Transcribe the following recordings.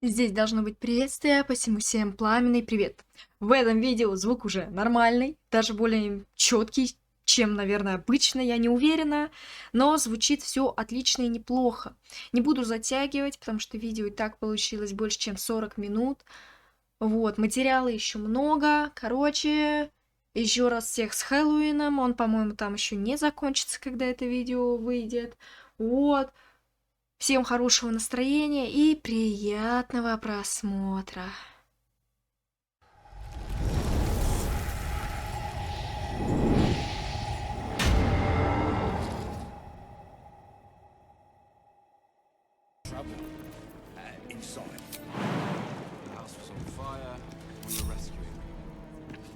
Здесь должно быть приветствие, посему всем пламенный привет. В этом видео звук уже нормальный, даже более четкий, чем, наверное, обычно, я не уверена, но звучит все отлично и неплохо. Не буду затягивать, потому что видео и так получилось больше, чем 40 минут. Вот, материала еще много. Короче, еще раз всех с Хэллоуином, он, по-моему, там еще не закончится, когда это видео выйдет. Вот. Всем хорошего настроения и приятного просмотра.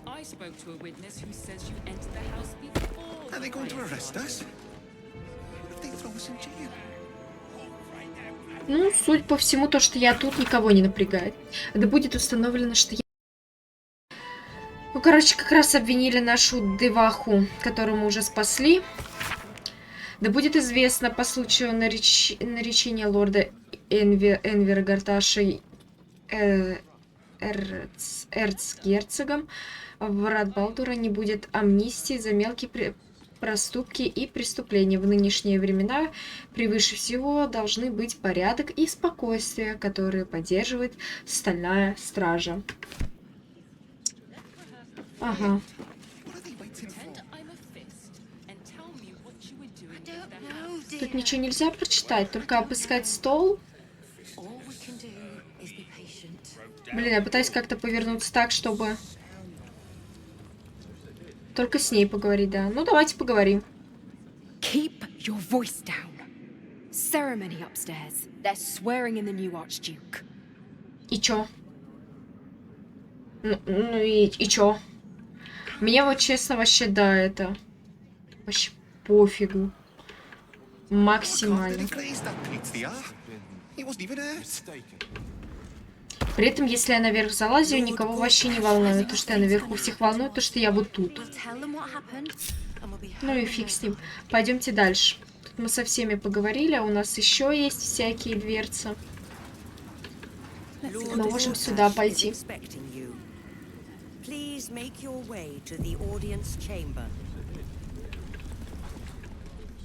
I spoke to a witness who says you entered the house before. Are they going to arrest us? What if they throw us in jail? Ну, суть по всему, то, что я тут, никого не напрягает. Да будет установлено, что я... Ну, короче, как раз обвинили нашу деваху, которую мы уже спасли. Да будет известно по случаю наречения лорда Энвера Горташа ЭРЦГЕРЦОГом врат Балдура не будет амнистии за мелкие проступки и преступления. В нынешние времена превыше всего должны быть порядок и спокойствие, которые поддерживает стальная стража. Ага. Тут ничего нельзя прочитать, только обыскать стол. Блин, я пытаюсь как-то повернуться так, чтобы... Только с ней поговорить, да. Ну, давайте поговорим. Keep your voice down. Ceremony upstairs. They're swearing in the new Archduke. И чё? Ну и чё? Мне вот честно вообще, да, это... Вообще пофигу. Максимально. При этом, если я наверх залазю, никого вообще не волнует. То, что я наверху, всех волнует, то, что я вот тут. Ну и фиг с ним. Пойдемте дальше. Тут мы со всеми поговорили, а у нас еще есть всякие дверцы. Мы можем сюда пойти.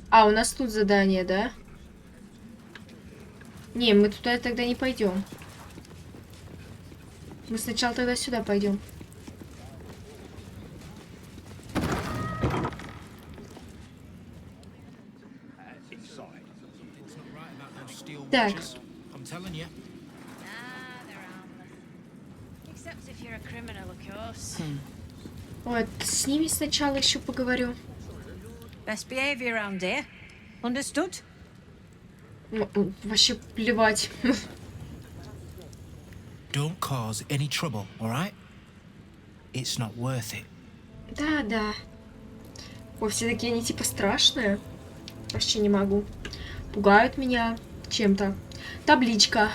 А, у нас тут задание, да? Не, мы туда тогда не пойдем. Мы сначала тогда сюда пойдем. Так. Вот, с ними сначала еще поговорю. Вообще плевать. Don't cause any trouble, all right? It's not worth it. Да, да. О, все такие они типа страшные. Вообще не могу. Пугают меня чем-то. Табличка.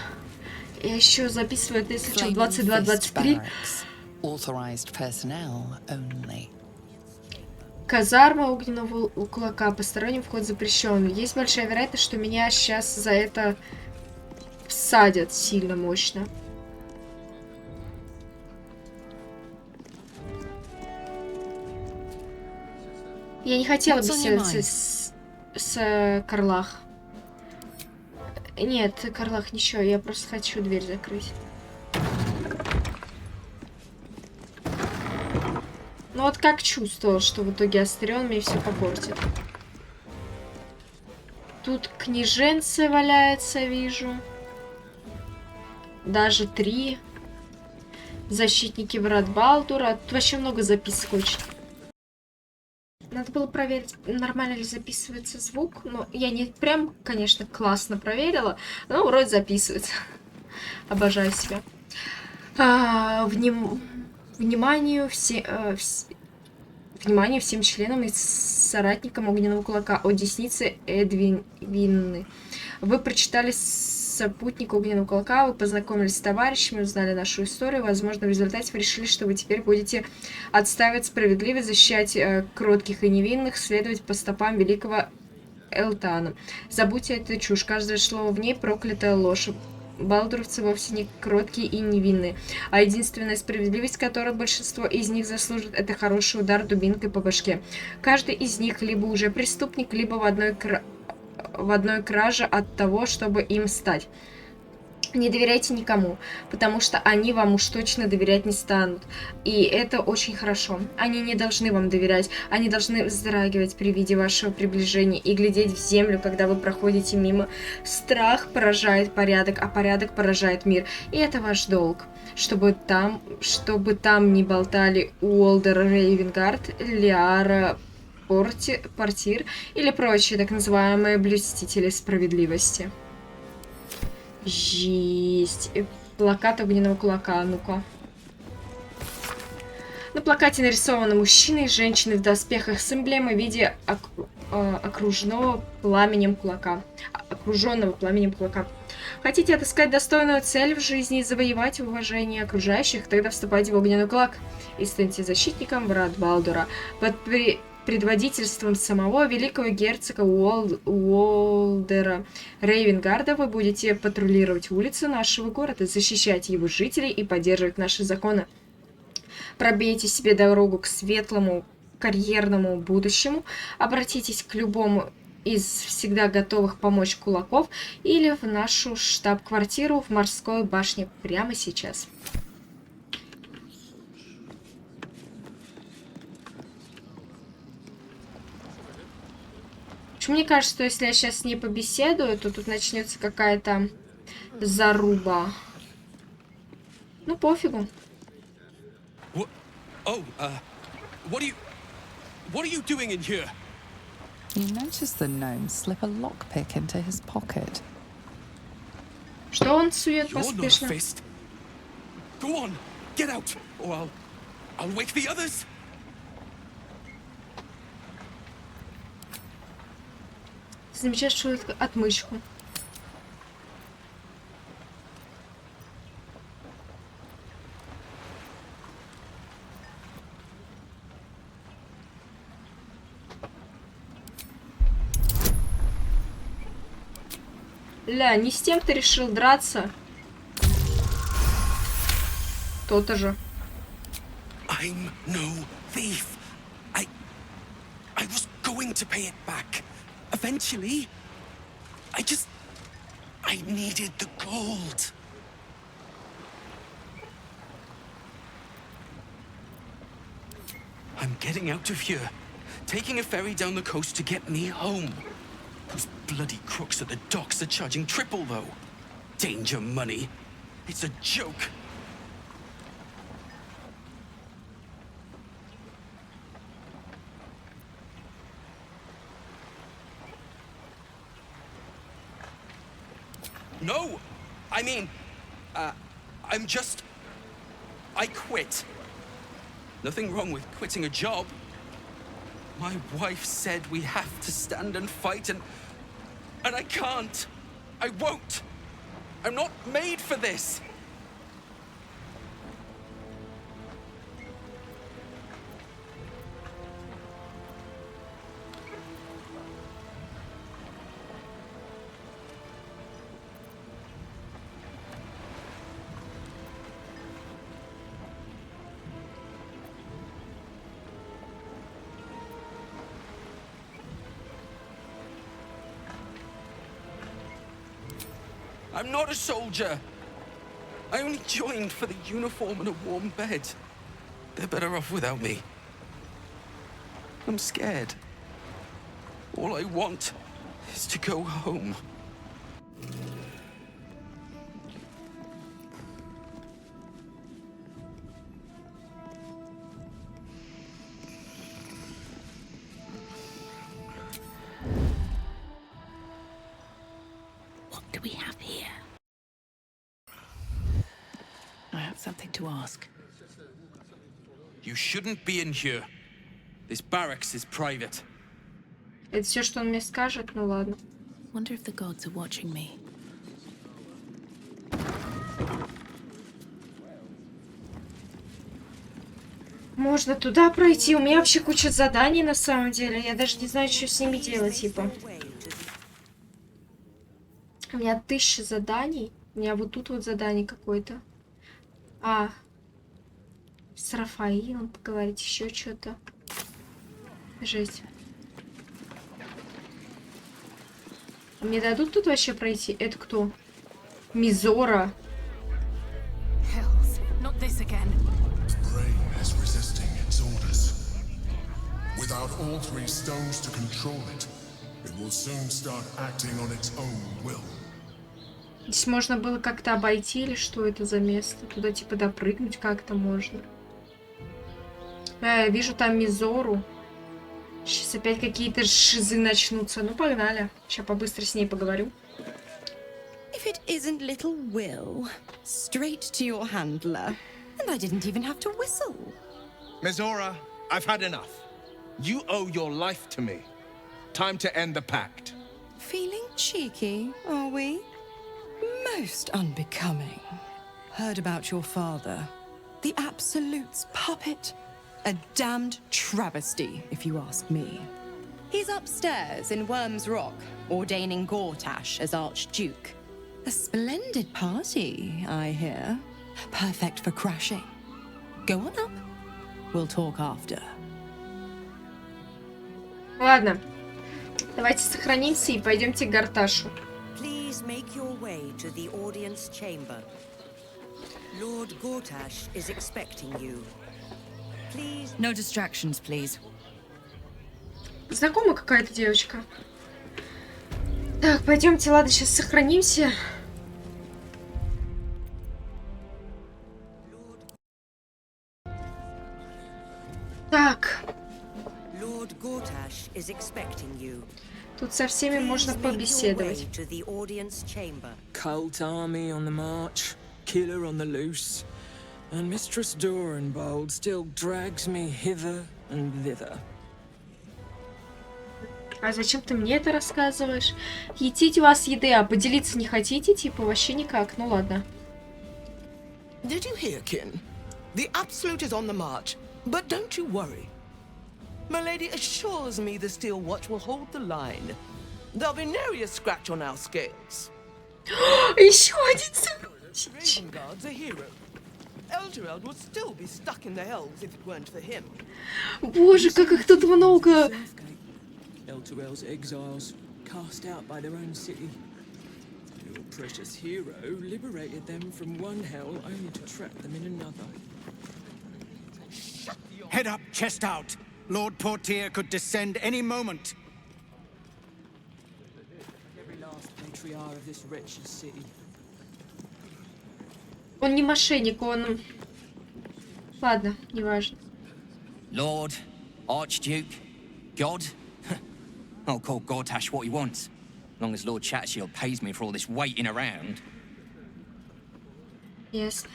Я еще записываю, если что, 22-23. Казарма огненного кулака. Посторонним вход запрещен. Есть большая вероятность, что меня сейчас за это всадят сильно мощно. Я не хотела беседовать с Карлах. Нет, Карлах ничего, я просто хочу дверь закрыть. Ну вот как чувствовал, что в итоге Астерион мне все попортит. Тут книженцы валяются, вижу. Даже 3. Защитники врат Балдура. Тут вообще много записок очень. Надо было проверить, нормально ли записывается звук. Но я не прям, конечно, классно проверила. Но вроде записывается. Обожаю себя. Вниманию всем членам и соратникам огненного кулака о деснице Эдвинны. Вы прочитали сопутник огненного кулака, вы познакомились с товарищами, узнали нашу историю. Возможно, в результате вы решили, что вы теперь будете отстаивать справедливость, защищать кротких и невинных, следовать по стопам великого Элтана. Забудьте эту чушь. Каждое слово в ней проклятая ложь. балдуровцы вовсе не кроткие и невинные, а единственная справедливость, которую большинство из них заслужит, это хороший удар дубинкой по башке. Каждый из них либо уже преступник, либо в одной краже от того, чтобы им стать. Не доверяйте никому, потому что они вам уж точно доверять не станут. И это очень хорошо. Они не должны вам доверять. Они должны вздрагивать при виде вашего приближения и глядеть в землю, когда вы проходите мимо. Страх поражает порядок, а порядок поражает мир. И это ваш долг. Чтобы там не болтали Уолдер Рейвенгард, Лиара Портир или прочие так называемые блюстители справедливости. Жесть. Плакат огненного кулака, ну-ка. На плакате нарисованы мужчины и женщины в доспехах с эмблемой в виде окруженного пламенем кулака. Хотите отыскать достойную цель в жизни и завоевать уважение окружающих? Тогда вступайте в огненный кулак и станьте защитником врат Балдура. Под предводительством самого великого герцога Уолдера Рейвенгарда вы будете патрулировать улицы нашего города, защищать его жителей и поддерживать наши законы. Пробейте себе дорогу к светлому карьерному будущему, обратитесь к любому из всегда готовых помочь кулаков или в нашу штаб-квартиру в морской башне прямо сейчас. Мне кажется, что если я сейчас с ней побеседую, то тут начнется какая-то заруба. Ну, пофигу. What are you doing in here? You notice the gnome slip a lockpick into his pocket. Что он сует You're not a поспешно? fist. Go on, get out, or I'll wake the others. Замечаешь отмычку. Ля, не с тем ты решил драться. То-то же. I'm no thief. I was going to pay it back. Eventually. I needed the gold. I'm getting out of here. Taking a ferry down the coast to get me home. Those bloody crooks at the docks are charging triple, though. Danger money. It's a joke. No! I mean, I quit. Nothing wrong with quitting a job. My wife said we have to stand and fight, and I can't. I won't. I'm not made for this. I'm not a soldier. I only joined for the uniform and a warm bed. They're better off without me. I'm scared. All I want is to go home. What do we have here? I have something to ask. You shouldn't be in here. This barracks is private. Это все, что он мне скажет? Ну ладно. Wonder if the gods are watching me. Можно туда пройти. У меня вообще куча заданий на самом деле. Я даже не знаю, что с ними делать, типа. У меня 1000 заданий. У меня вот тут вот задание какое-то. А. С Рафаилом поговорить, еще что-то. Жесть. Мне дадут тут вообще пройти? Это кто? Мизора. Hells, not this again. The brain is resisting its orders. Without all three stones to control it, it will soon start acting on its own will. Здесь можно было как-то обойти, или что это за место? Туда типа допрыгнуть как-то можно. Я вижу там Мизору. Сейчас опять какие-то шизы начнутся. Ну, погнали. Сейчас побыстро с ней поговорю. If it isn't little Will, straight to your handler. And I didn't even have to whistle. Mizora, I've had enough. You owe your life to me. Time to end the pact. Feeling cheeky, are we? Most unbecoming. Heard about your father. The Absolute's puppet. A damned travesty, if you ask me. He's upstairs in Worm's Rock, ordaining Gortash as Archduke. A splendid party, I hear. Perfect for crashing. Go on up. We'll talk after. Ладно. Давайте сохранимся и пойдемте к Горташу. Please make your way to the audience chamber. Lord Gortash is expecting you. Please. No distractions, please. Знакома какая-то девочка. Так, пойдемте, ладно, сейчас сохранимся. Так. Lord Gortash is expecting you. Тут со всеми можно побеседовать. To the audience chamber. Cult army on the march, killer on the loose, and Mistress Dorenbold still drags me hither and thither. А зачем ты мне это рассказываешь? Етить у вас еды, а поделиться не хотите? Типа вообще никак. Ну ладно. Did you hear, kin? The Absolute is on the march, but don't you worry. My lady assures me the Steel Watch will hold the line. There'll be nary a scratch on our scales. Еще один сородич. Raven Guard's a hero. Eltureld would still be stuck in the hells if it weren't for him. Боже, как их тут много. Elturel's exiles, cast out by their own city. Your precious hero liberated them from one hell only to trap them in another. Head up, chest out. Lord Portier could descend any moment. Every last patriarch of this wretched city. Он не мошенник, он... Ладно, неважно. Lord, Archduke, God. I'll call Gortash what he wants. As long as Lord Chatshield pays me for all this waiting around. Ясно.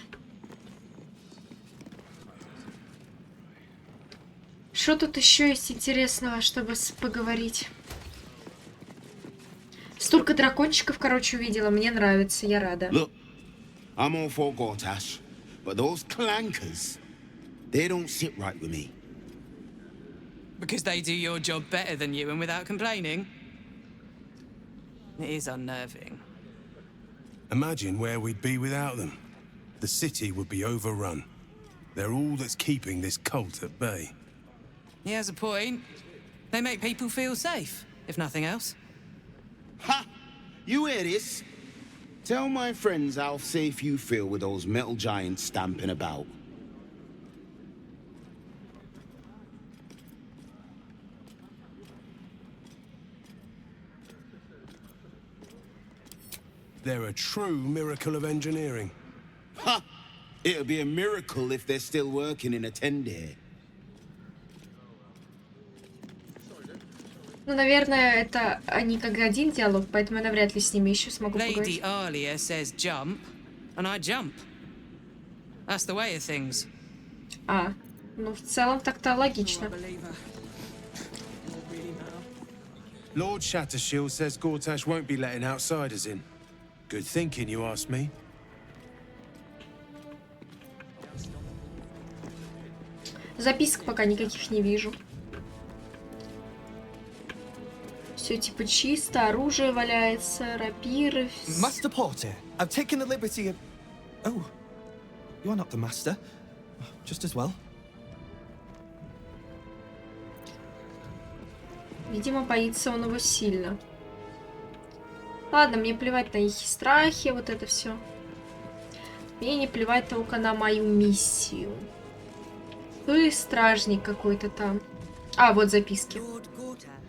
Что тут еще есть интересного, чтобы поговорить? Столько дракончиков, короче, увидела. Мне нравится, я рада. Look, I'm all for Gortash, but those clankers, they don't sit right with me. Because they do your job better than you and without complaining? It is unnerving. Imagine where we'd be without them. The city would be overrun. They're all that's keeping this cult at bay. He has a point. They make people feel safe, if nothing else. Ha! You hear this? Tell my friends how safe you feel with those metal giants stamping about. They're a true miracle of engineering. Ha! It'll be a miracle if they're still working in a tender. Ну, наверное, это они как один диалог, поэтому я навряд ли с ними еще смогу Lady поговорить. Alia says jump, and I jump. That's the way of things. А, ну в целом так-то логично. Lord Shattershield says Gortash won't be letting outsiders in. Good thinking, you ask me. Записок пока никаких не вижу. Все типа чисто, оружие валяется, рапиры. Master Porter, I've taken the liberty of... Oh, you are not the master. Just as well. Видимо, боится он его сильно. Ладно, мне плевать на их страхи, вот это все. Мне не плевать только на мою миссию. Ты стражник какой-то там. А, вот записки.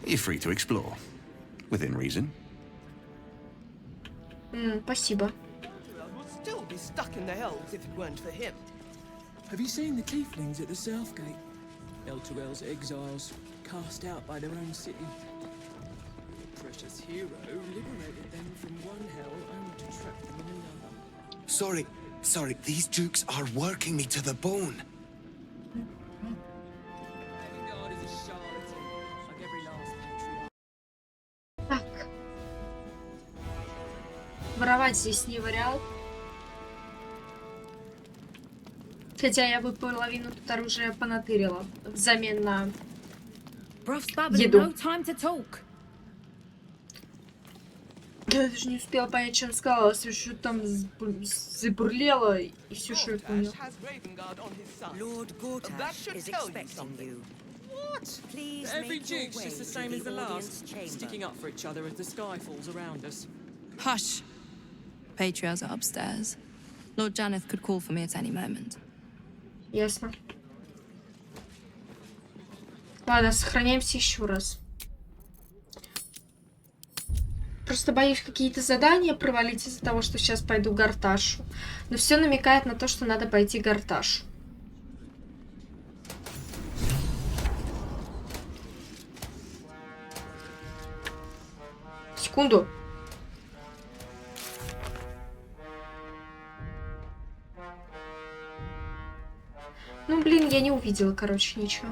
You're free to explore. Within reason. Спасибо. Still be stuck in the hells if it weren't for him. Have you seen the tieflings at the south gate? Elturel's exiles, cast out by their own city. The precious hero liberated them from one hell only to trap them in another. Sorry, these dukes are working me to the bone. Так. Воровать здесь не вариант. Хотя я бы половину тут оружия понатырила взамен на еду. Я даже не успела понять, что он сказал, что там забурлело, и все, что я понял. Lord Gortash is expecting you. What? Please Every make your duke's way just the to same the as the audience last, chamber. sticking up for each other as the sky falls around us. Hush. Patriarchs are upstairs. Lord Janeth could call for me at any moment. Ясно. Ладно, сохраняемся еще раз. Просто боюсь какие-то задания провалить из-за того, что сейчас пойду к Горташу. Но все намекает на то, что надо пойти к Горташу. Секунду. Ну, блин, я не увидела, короче, ничего.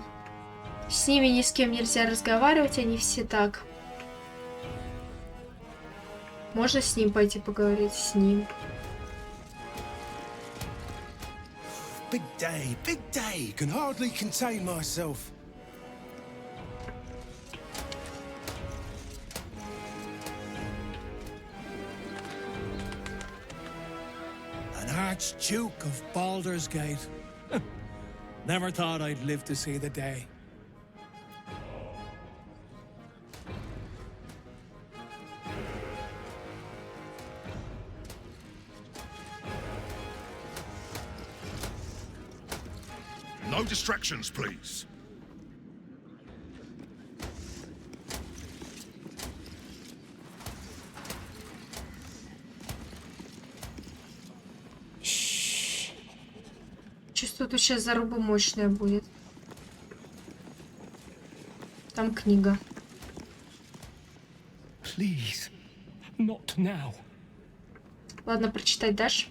С ними ни с кем нельзя разговаривать, они все так. Можно с ним пойти поговорить? С ним. Big day. Can hardly contain myself. An Archduke of Baldursgate. Never thought I'd live to see the day. No distractions, please. Чувствую, тут сейчас заруба мощная будет. Там книга. Please, not now. Ладно, прочитать дашь?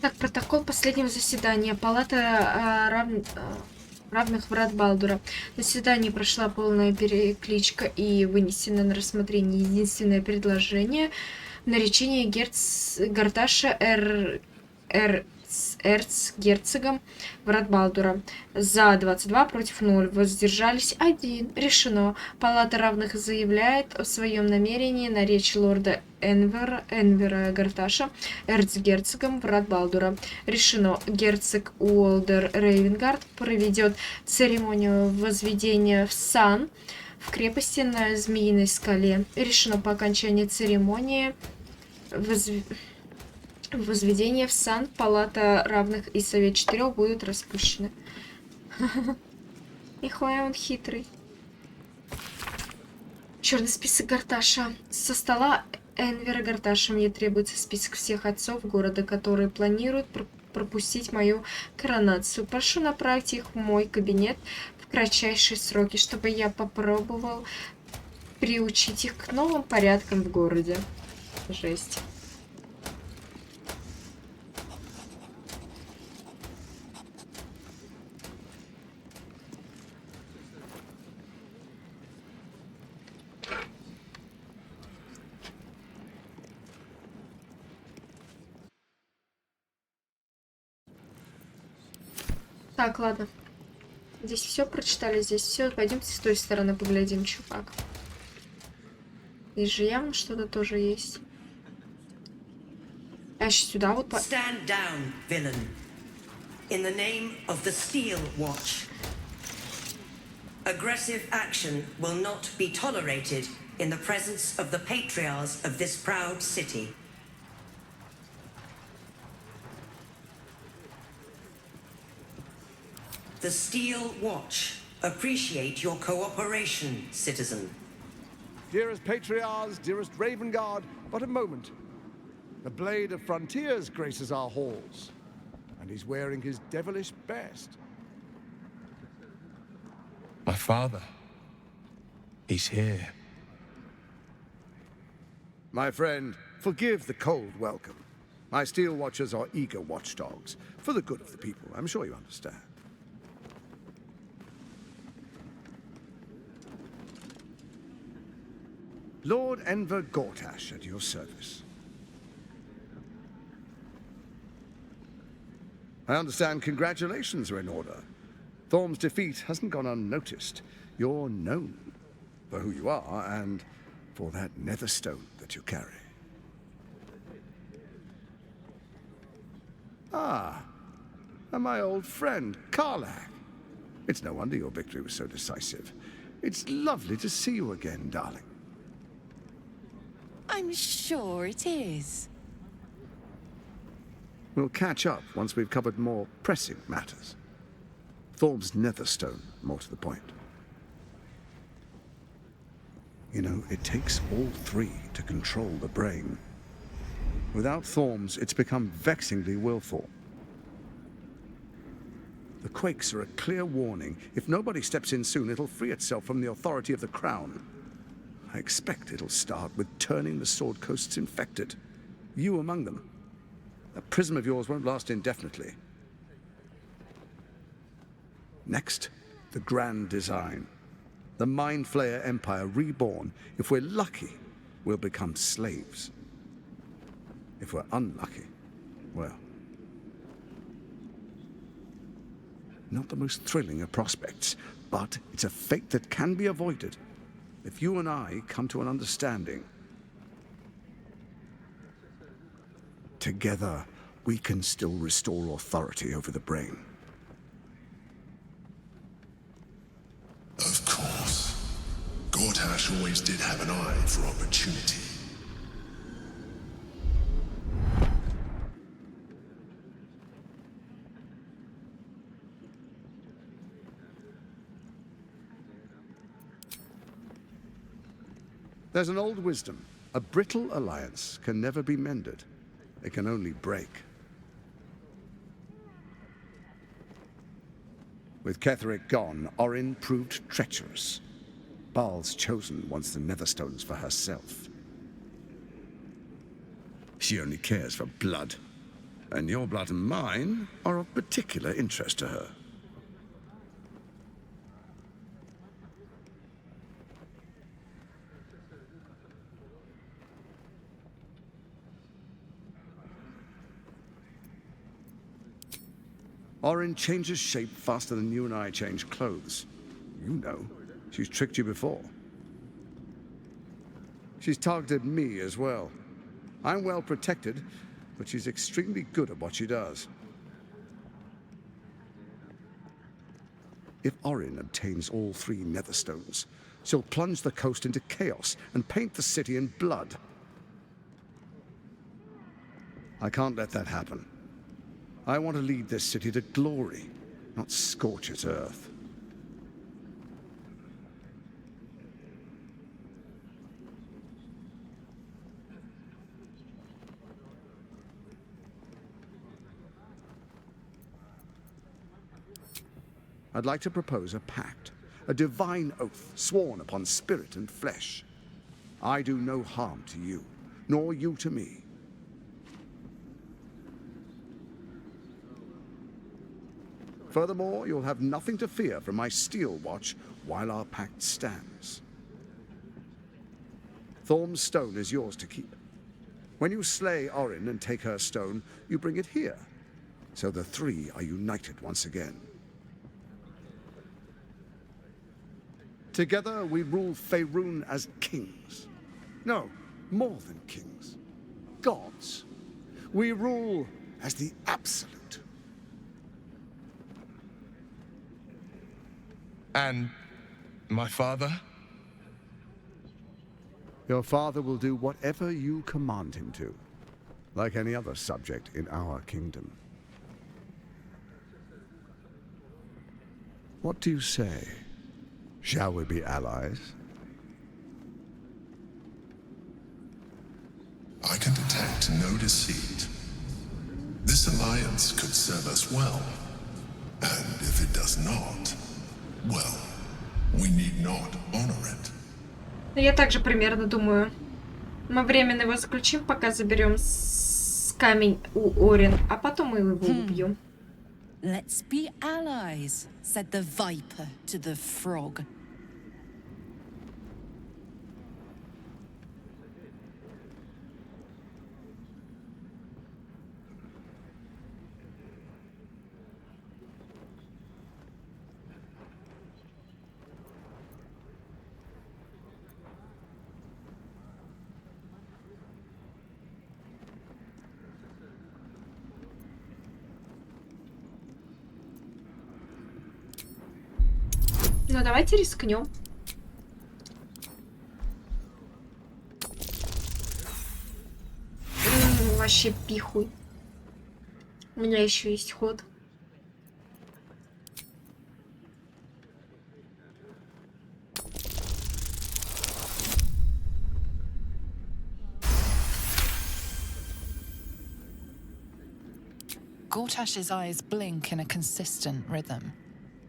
Так, протокол последнего заседания. Палата равных врат Балдура. На заседании прошла полная перекличка и вынесено на рассмотрение единственное предложение. Наречение Горташа ЭРЦГЕРЦОГом врат Балдура. За 22, против 0. Воздержались 1. Решено. Палата равных заявляет о своем намерении наречь лорда Энвера Горташа эрцгерцогом врат Балдура. Решено. Герцог Уолдер Рейвенгард проведет церемонию возведения в сан в крепости на Змеиной скале. Решено. По окончании церемонии возведения в сан Палата равных и Совет 4 будут распущены. Нихуя он хитрый. Черный список Горташа. Со стола Энвера Горташа мне требуется список всех отцов города, которые планируют пропустить мою коронацию. Прошу направить их в мой кабинет в кратчайшие сроки, чтобы я попробовал приучить их к новым порядкам в городе. Жесть. Так, ладно. Здесь все прочитали, здесь все. Пойдемте с той стороны поглядим, чувак. Здесь же явно что-то тоже есть. А еще сюда вот по... Stand down, villain. In the name of the Steel Watch. Aggressive action will not be tolerated in the presence of the patriarchs of this proud city. The Steel Watch appreciate your cooperation, citizen. Dearest Patriarchs, dearest Raven Guard, but a moment. The Blade of Frontiers graces our halls, and he's wearing his devilish best. My father. He's here. My friend, forgive the cold welcome. My Steel Watchers are eager watchdogs, for the good of the people. I'm sure you understand. Lord Enver Gortash at your service. I understand congratulations are in order. Thorm's defeat hasn't gone unnoticed. You're known for who you are and for that netherstone that you carry. Ah, and my old friend, Karlach. It's no wonder your victory was so decisive. It's lovely to see you again, darling. I'm sure it is. We'll catch up once we've covered more pressing matters. Thorm's netherstone, more to the point. You know, it takes all three to control the brain. Without Thorm's, it's become vexingly willful. The quakes are a clear warning. If nobody steps in soon, it'll free itself from the authority of the Crown. I expect it'll start with turning the Sword Coasts infected. You among them. That prism of yours won't last indefinitely. Next, the grand design. The Mind Flayer Empire reborn. If we're lucky, we'll become slaves. If we're unlucky, well... Not the most thrilling of prospects, but it's a fate that can be avoided. If you and I come to an understanding, together we can still restore authority over the brain. Of course. Gordhash always did have an eye for opportunity. There's an old wisdom. A brittle alliance can never be mended. It can only break. With Ketheric gone, Orrin proved treacherous. Baal's chosen wants the Netherstones for herself. She only cares for blood. And your blood and mine are of particular interest to her. Orrin changes shape faster than you and I change clothes. You know, she's tricked you before. She's targeted me as well. I'm well protected, but she's extremely good at what she does. If Orrin obtains all three Netherstones, she'll plunge the coast into chaos and paint the city in blood. I can't let that happen. I want to lead this city to glory, not scorch its earth. I'd like to propose a pact, a divine oath sworn upon spirit and flesh. I do no harm to you, nor you to me. Furthermore, you'll have nothing to fear from my steel watch while our pact stands. Thorm's stone is yours to keep. When you slay Orrin and take her stone, you bring it here, so the three are united once again. Together we rule Faerun as kings. No, more than kings. Gods. We rule as the Absolute. And my father? Your father will do whatever you command him to, like any other subject in our kingdom. What do you say? Shall we be allies? I can detect no deceit. This alliance could serve us well. And if it does not, well, we need not honor it. Я также примерно думаю. Мы временно его заключим, пока заберем камень у Орин, а потом мы его убьем. Let's be allies, said the viper to the frog. Ну, давайте рискнем. Вообще пихуй. У меня еще есть ход. Gortash's eyes blink in a consistent rhythm.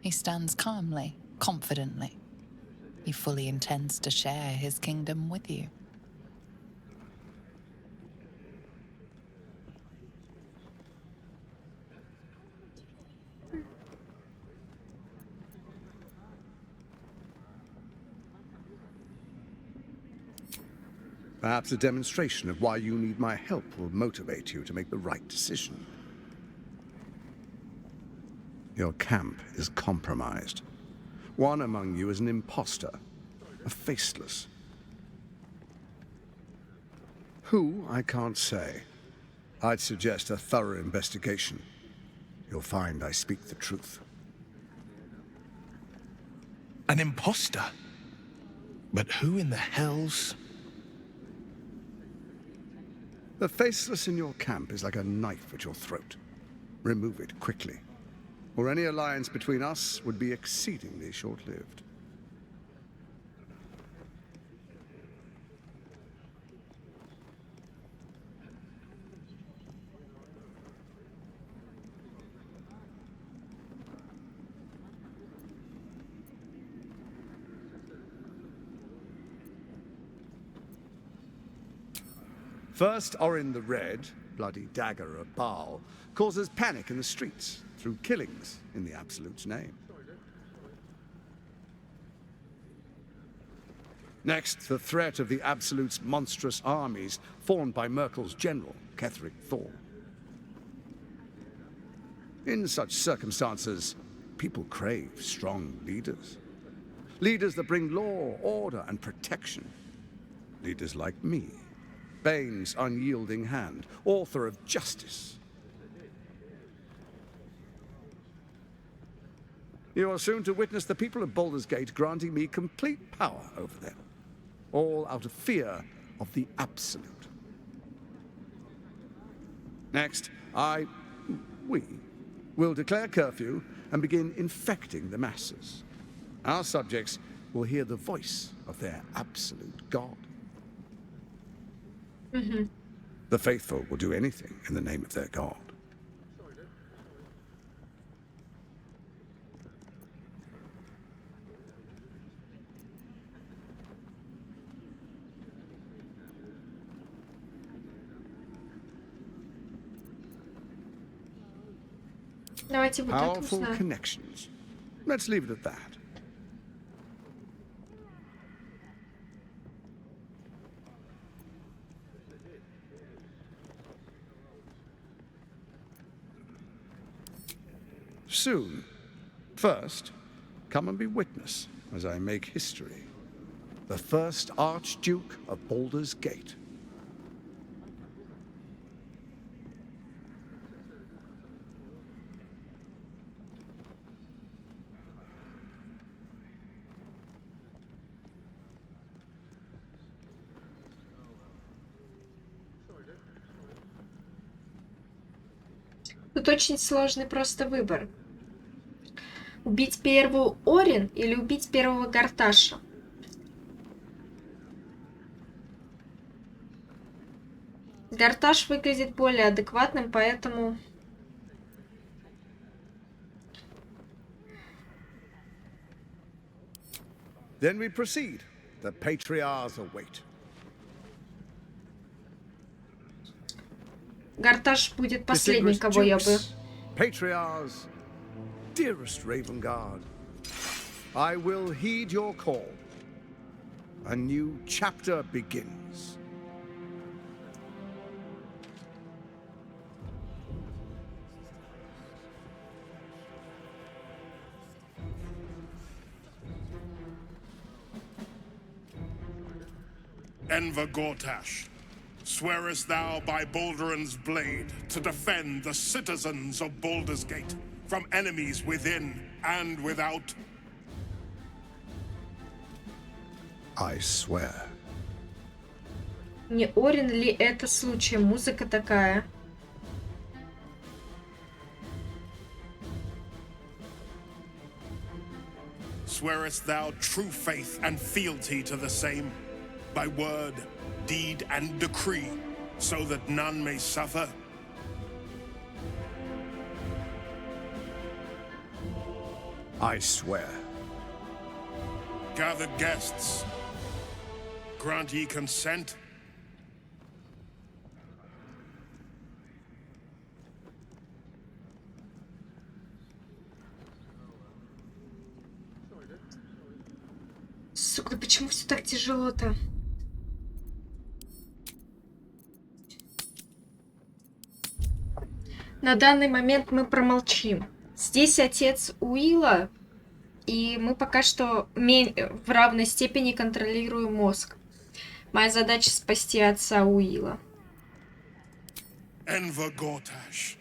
He stands calmly, confidently. He fully intends to share his kingdom with you. Perhaps a demonstration of why you need my help will motivate you to make the right decision. Your camp is compromised. One among you is an imposter, a faceless. Who, I can't say. I'd suggest a thorough investigation. You'll find I speak the truth. An imposter? But who in the hell's... The faceless in your camp is like a knife at your throat. Remove it quickly, or any alliance between us would be exceedingly short-lived. First, Orrin the Red, bloody dagger of Baal, causes panic in the streets through killings in the Absolute's name. Next, the threat of the Absolute's monstrous armies formed by Merkel's general, Ketheric Thor. In such circumstances, people crave strong leaders. Leaders that bring law, order, and protection. Leaders like me. Bane's unyielding hand, author of justice. You are soon to witness the people of Baldur's Gate granting me complete power over them, all out of fear of the Absolute. Next, we will declare curfew and begin infecting the masses. Our subjects will hear the voice of their absolute god. The faithful will do anything in the name of their god. Давайте вот это Powerful узнаем. connections. Let's leave it at that. Soon. First, come and be witness as I make history. The first Archduke of Baldur's Gate. Тут очень сложный просто выбор. Убить первую Орин или убить первого Горташа? Горташ выглядит более адекватным, поэтому... Then we proceed. The patriarchs await. Горташ будет последний, кого я бы... Patriarchs, dearest Ravengard, I will heed your call. A new chapter begins. Enver Gortash, swearest thou by Balduran's blade to defend the citizens of Baldur's Gate from enemies within and without? I swear. Не Орин ли это случай? Музыка такая. Swearest thou true faith and fealty to the same, by word, deed, and decree, so that none may suffer? I swear. Gathered guests, grant ye consent? Сука, да почему все так тяжело-то? На данный момент мы промолчим. Здесь отец Уилла, и мы пока что в равной степени контролируем мозг. Моя задача спасти отца Уилла. Enver Gortash,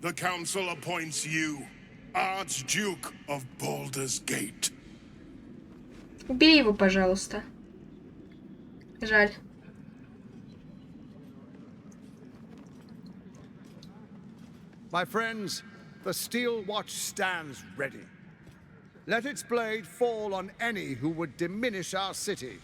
the council appoints you Archduke of Baldur's Gate. Убей его, пожалуйста. Жаль. My friends, the steel watch stands ready. Let its blade fall on any who would diminish our city.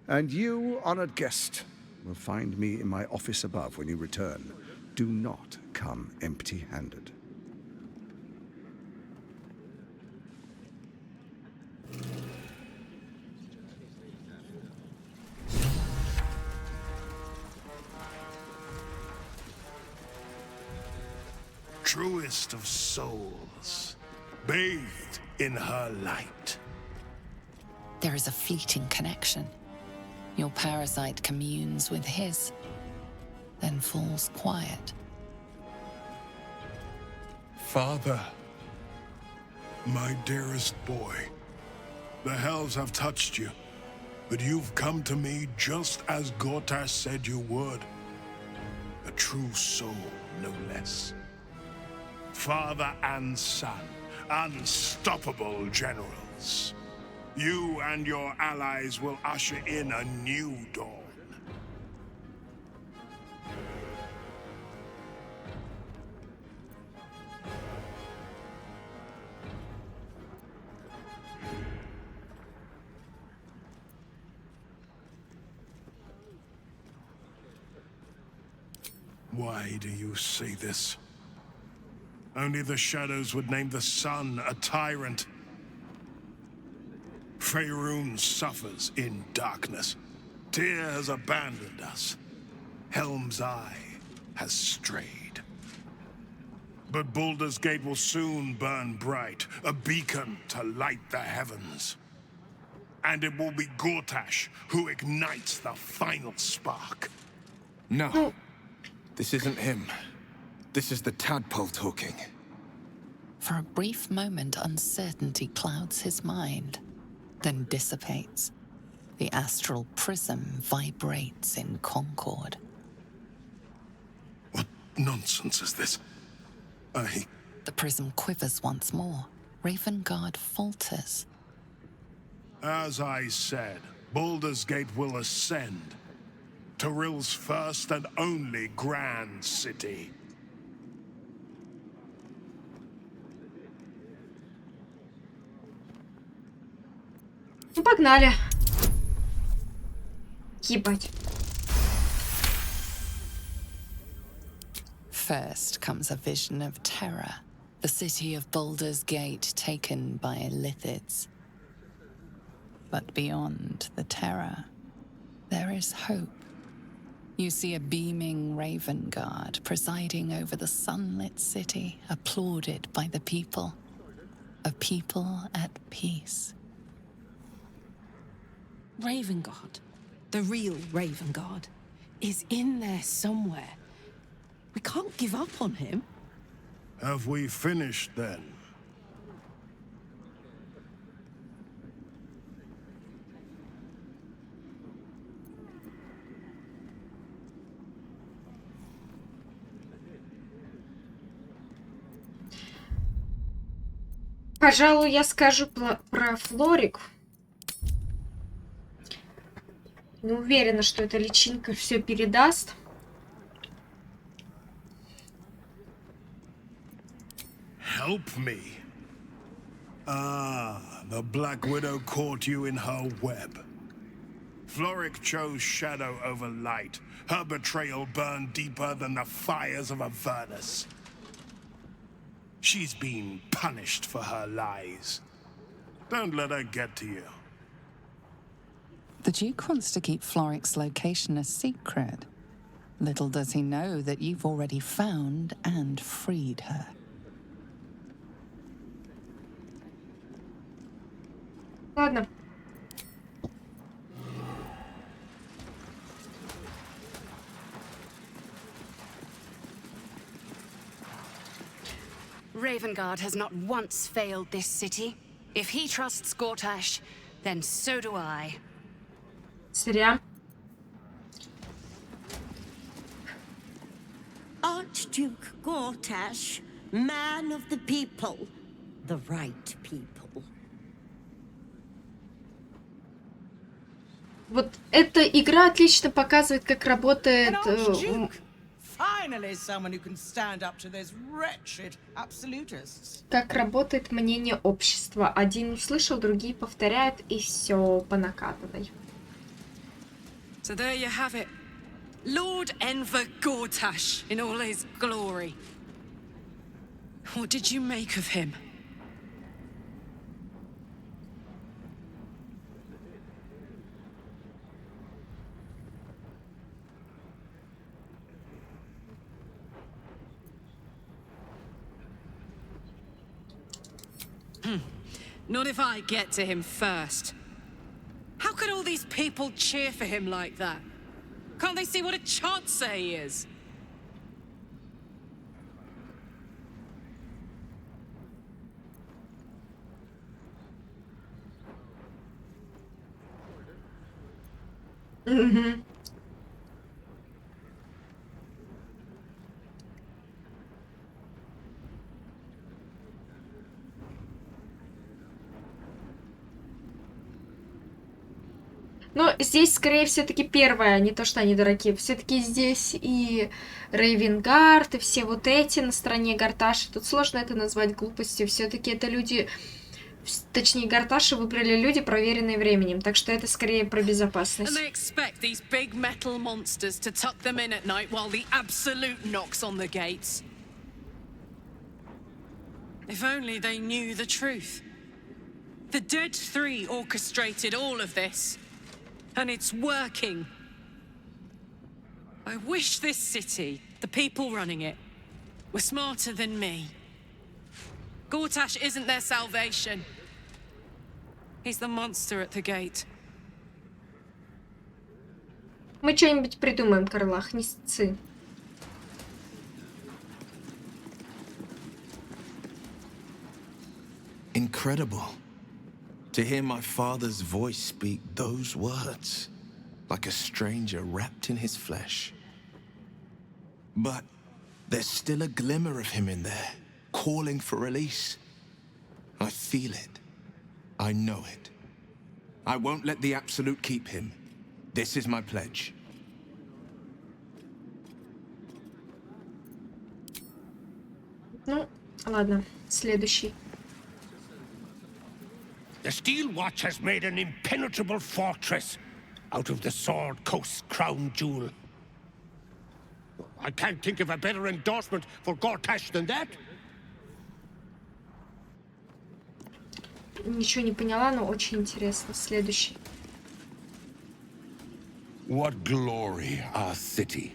And you, honored guest, will find me in my office above when you return. Do not come empty-handed. Truest of souls, bathed in her light. There is a fleeting connection. Your parasite communes with his, then falls quiet. Father, my dearest boy, the hells have touched you, but you've come to me just as Gortash said you would. A true soul, no less. Father and son, unstoppable generals. You and your allies will usher in a new dawn. Why do you say this? Only the shadows would name the sun a tyrant. Faerun suffers in darkness. Tyr has abandoned us. Helm's Eye has strayed. But Baldur's Gate will soon burn bright, a beacon to light the heavens. And it will be Gortash who ignites the final spark. No. This isn't him. This is the tadpole talking. For a brief moment, uncertainty clouds his mind, then dissipates. The astral prism vibrates in concord. What nonsense is this? The prism quivers once more. Ravengard falters. As I said, Baldur's Gate will ascend. Tyrill's first and only grand city. Ну, погнали. Ебать. First comes a vision of terror. The city of Baldur's Gate taken by Lithids. But beyond the terror, there is hope. You see a beaming Ravengard presiding over the sunlit city, applauded by the people. A people at peace. Ravengard, the real Ravengard, is in there somewhere. We can't give up on him. Have we finished then? Пожалуй, я скажу про Флорик. Не уверена, что эта личинка все передаст. Help me. Ah, the Black Widow caught you in her web. Floric chose shadow over light. Her betrayal burned deeper than the fires of Avernus. She's been punished for her lies. Don't let her get to you. The Duke wants to keep Floric's location a secret. Little does he know that you've already found and freed her. Ладно. Ravengard has not once failed this city. If he trusts Gortash, then so do I. Зря. Archduke Gortash, man of the people, the right people. Вот эта игра отлично показывает, как работает... Finally, someone who can stand up to those wretched absolutists. Как работает мнение общества. Один услышал, другие повторяют, и все по накатанной. So there you have it. Lord Enver Gortash in all his glory. What did you make of him? Not if I get to him first. How could all these people cheer for him like that? Can't they see what a chancer he is? Mm-hmm. Но здесь, скорее, все-таки первое, не то, что они дураки. Все-таки здесь и Рейвенгард, и все вот эти на стороне Горташа. Тут сложно это назвать глупостью. Все-таки это люди, точнее, Горташа выбрали люди, проверенные временем. Так что это скорее про безопасность. If only they knew the truth. The Dead Three orchestrated all of this. And it's working. I wish this city The people running it were smarter than me. Gortash isn't their salvation. He's the monster at the gate. Мы что-нибудь придумаем, Карлах, не сцы. Incredible. To hear my father's voice speak those words, like a stranger wrapped in his flesh. But there's still a glimmer of him in there, calling for release. I feel it. I know it. I won't let the Absolute keep him. This is my pledge. Ну, ладно, следующий. The Steel Watch has made an impenetrable fortress out of the Sword Coast's crown jewel. I can't think of a better endorsement for Gortash than that. Ничего не поняла, но очень интересно. Следующий. What glory our city,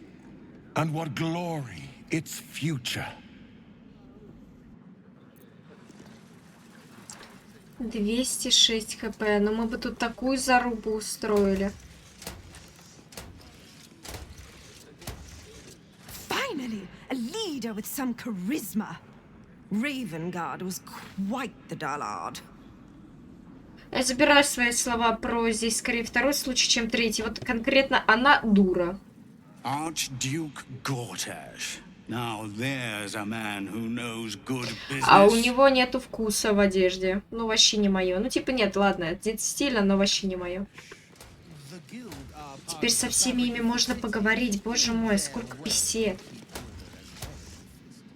and what glory its future. 206 хп. Но мы бы тут такую зарубу устроили. Finally, a leader with some charisma. Ravengard was quite the dullard. Я забираю свои слова про здесь скорее второй случай, чем третий. Вот конкретно она дура. Archduke Gortash. Now there's a man who knows good business. А у него нету вкуса в одежде. Ну, вообще не мое. Ну, типа, нет, ладно, это стильно, но вообще не мое. Теперь со всеми ими можно поговорить. Боже мой, сколько бесед.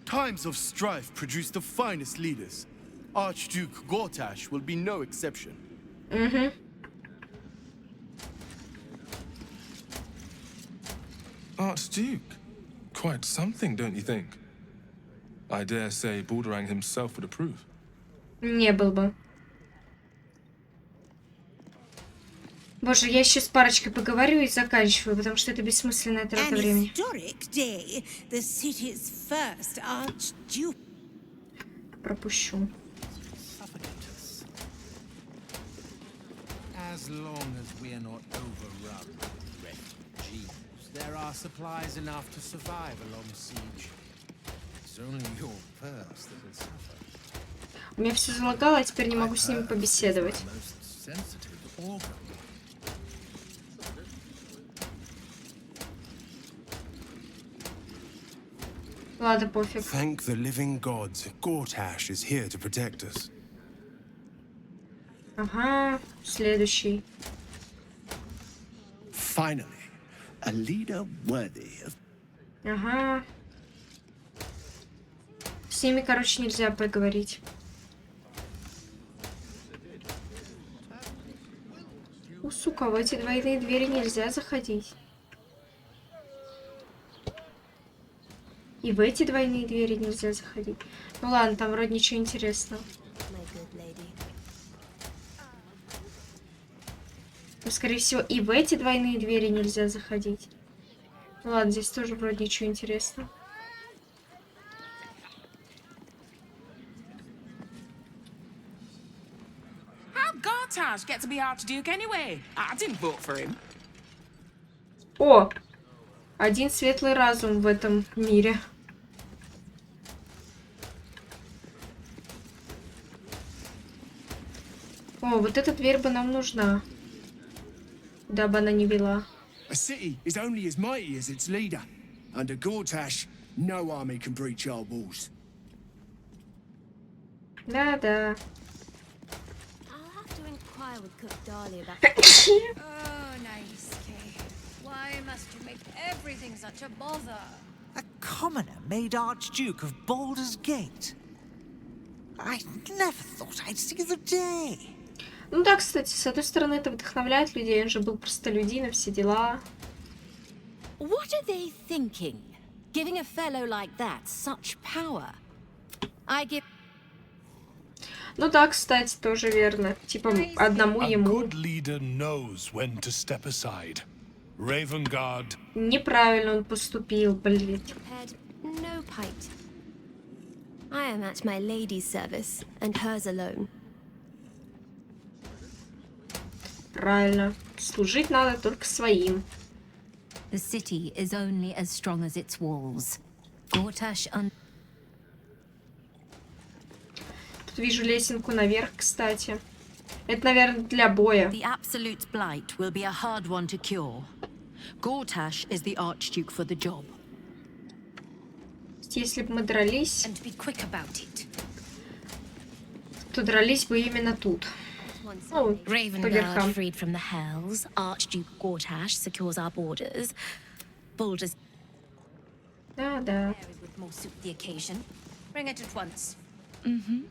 Times of strife produce the finest leaders. Archduke Gortash will be no exception. Archduke? Quite something, don't you think? I dare say Baldur himself would approve. Не был бы. Боже, я еще с парочкой поговорю и заканчиваю, потому что это бессмысленная трата времени. Пропущу. As long as we are not overrun with refugees, there are supplies enough to survive a long siege. It's only your purse that will suffer. У меня все залагало, а теперь не могу с ними побеседовать. Ладно, пофиг. Thank the living gods. Gortash is here to protect us. Ага, следующий. Finally, a leader worthy of... Ага. С ними, короче, нельзя поговорить. У, сука, в эти двойные двери нельзя заходить. И в эти двойные двери нельзя заходить. Ну ладно, там вроде ничего интересного. Но, скорее всего, и в эти двойные двери нельзя заходить. Ну ладно, здесь тоже вроде ничего интересного. How'd Gortash get to be Archduke anyway? I didn't vote for him. О! Один светлый разум в этом мире. О, вот эта дверь бы нам нужна. Куда бы она ни вела. A city is only as mighty as its leader. Under Gortash, no army can breach our walls. Да-да. Oh, nice, Kay. Why must you make everything such a bother? A commoner made Archduke of Baldur's Gate. I never thought I'd see the day. Ну да, кстати, с одной стороны, это вдохновляет людей, он же был простолюдином, все дела. What are they thinking? Giving a fellow like that such power? I give... Ну да, кстати, тоже верно. Типа, одному A ему. good leader knows when to step aside. Ravengard. Неправильно он поступил, блин. Prepared no pint. I am at my lady's service, and hers alone. Правильно. Служить надо только своим. The city is only as strong as its walls. Gortash Тут вижу лесенку наверх, кстати. Это, наверное, для боя. The absolute blight will be a hard one to cure. Gortash is the Archduke for the job. Если бы мы дрались, And be quick about it. то дрались бы именно тут. Ну, по Ravengard верхам. freed from the hells. Archduke Gortash secures our borders. Baldur's Да. would more suit the occasion. Bring it at once. Угу.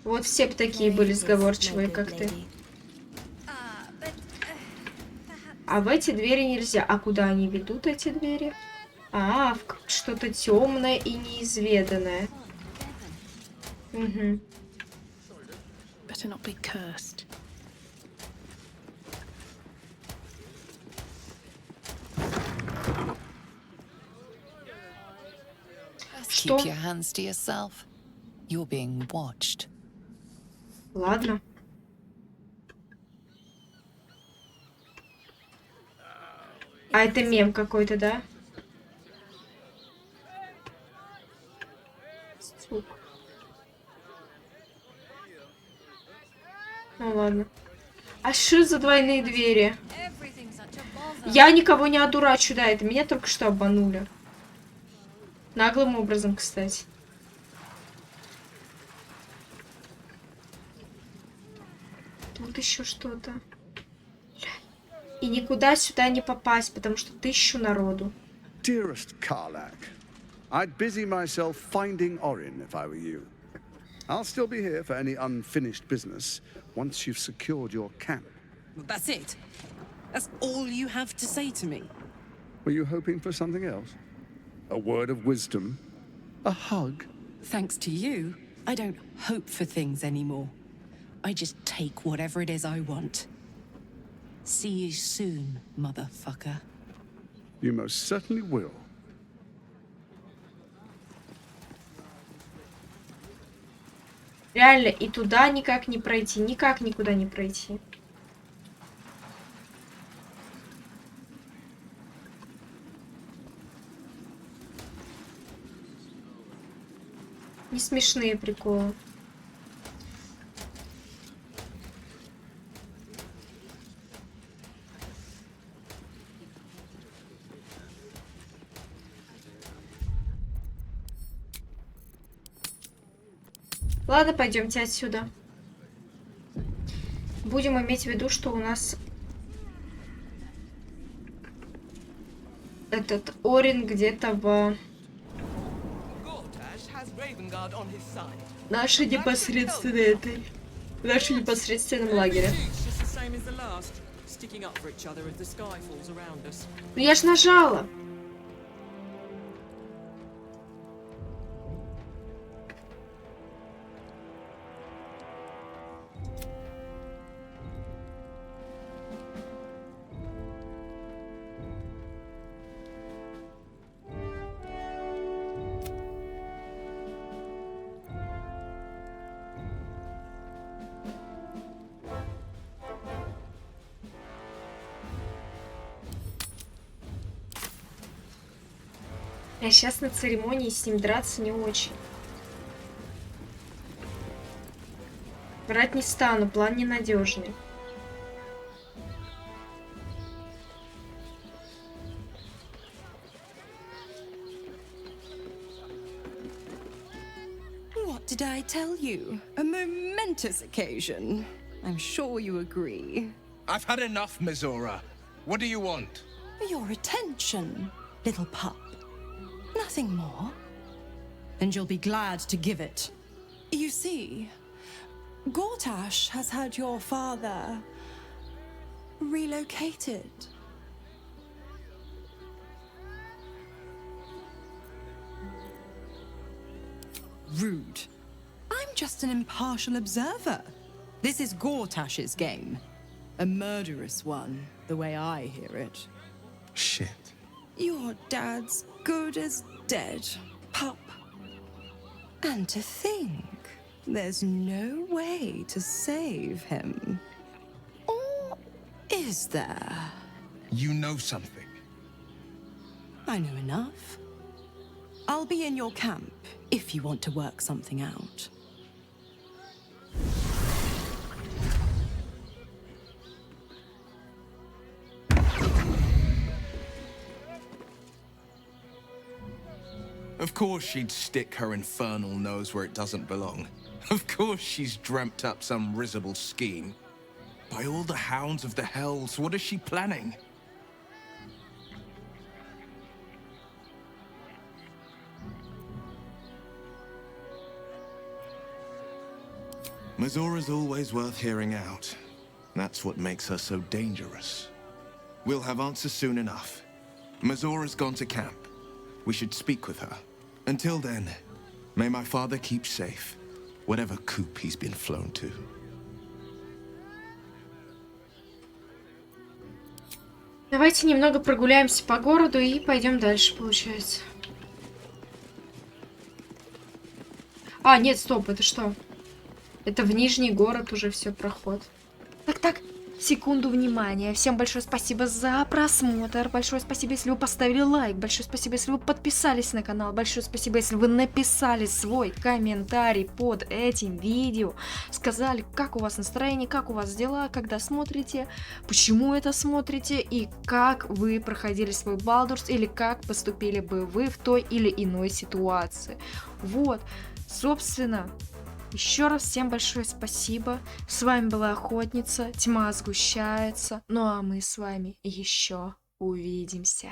Вот все бы такие были сговорчивые, как ты. А в эти двери нельзя. А куда они ведут, эти двери? А, в что-то темное и неизведанное. Угу. Better not be cursed. Что? Keep your hands to yourself. You're being watched. Ладно. А это мем какой-то, да? Сука. Ну ладно. А что за двойные двери? Я никого не одурачу, да, это меня только что обманули. Наглым образом, кстати. Тут еще что-то. И никуда сюда не попасть, потому что 1000 народу. Dearest Karlak, I'd busy myself finding Orrin if I were you. I'll still be here for any unfinished business once you've secured your camp. That's it? That's all you have to say to me? Were you hoping for something else? A word of wisdom? A hug? Thanks to you, I don't hope for things anymore. I just take whatever it is I want. See you soon, motherfucker. You most certainly will. Реально, и туда никак не пройти, никак никуда не пройти. Не смешные приколы. Ладно, пойдемте отсюда. Будем иметь в виду, что у нас этот Орин где-то в нашей непосредственном лагере. Ну я ж нажала. Я сейчас на церемонии с ним драться не очень. Врать не стану, план ненадежный. What did I tell you? A momentous occasion. I'm sure you agree. I've had enough, Mizora. What do you want? Your attention, little pup. Nothing more. And you'll be glad to give it. You see, Gortash has had your father relocated. Rude. I'm just an impartial observer. This is Gortash's game. A murderous one, the way I hear it. Shit. Your dad's good as dead, pup. And to think, there's no way to save him. Or is there? You know something. I know enough. I'll be in your camp if you want to work something out. Of course she'd stick her infernal nose where it doesn't belong. Of course she's dreamt up some risible scheme. By all the hounds of the hells, what is she planning? Mazora's always worth hearing out. That's what makes her so dangerous. We'll have answers soon enough. Mazora's gone to camp. We should speak with her. Until then, may my father keep safe, whatever coop he's been flown to. Давайте немного прогуляемся по городу и пойдем дальше, получается. А, нет, стоп, это что? Это в Нижний город уже все проход. Так, секунду внимания. Всем большое спасибо за просмотр. Большое спасибо, если вы поставили лайк. Большое спасибо, если вы подписались на канал. Большое спасибо, если вы написали свой комментарий под этим видео. Сказали, как у вас настроение, как у вас дела, когда смотрите, почему это смотрите и как вы проходили свой Балдурс или как поступили бы вы в той или иной ситуации. Вот, собственно... Еще раз всем большое спасибо. С вами была Охотница. Тьма сгущается. Ну а мы с вами еще увидимся.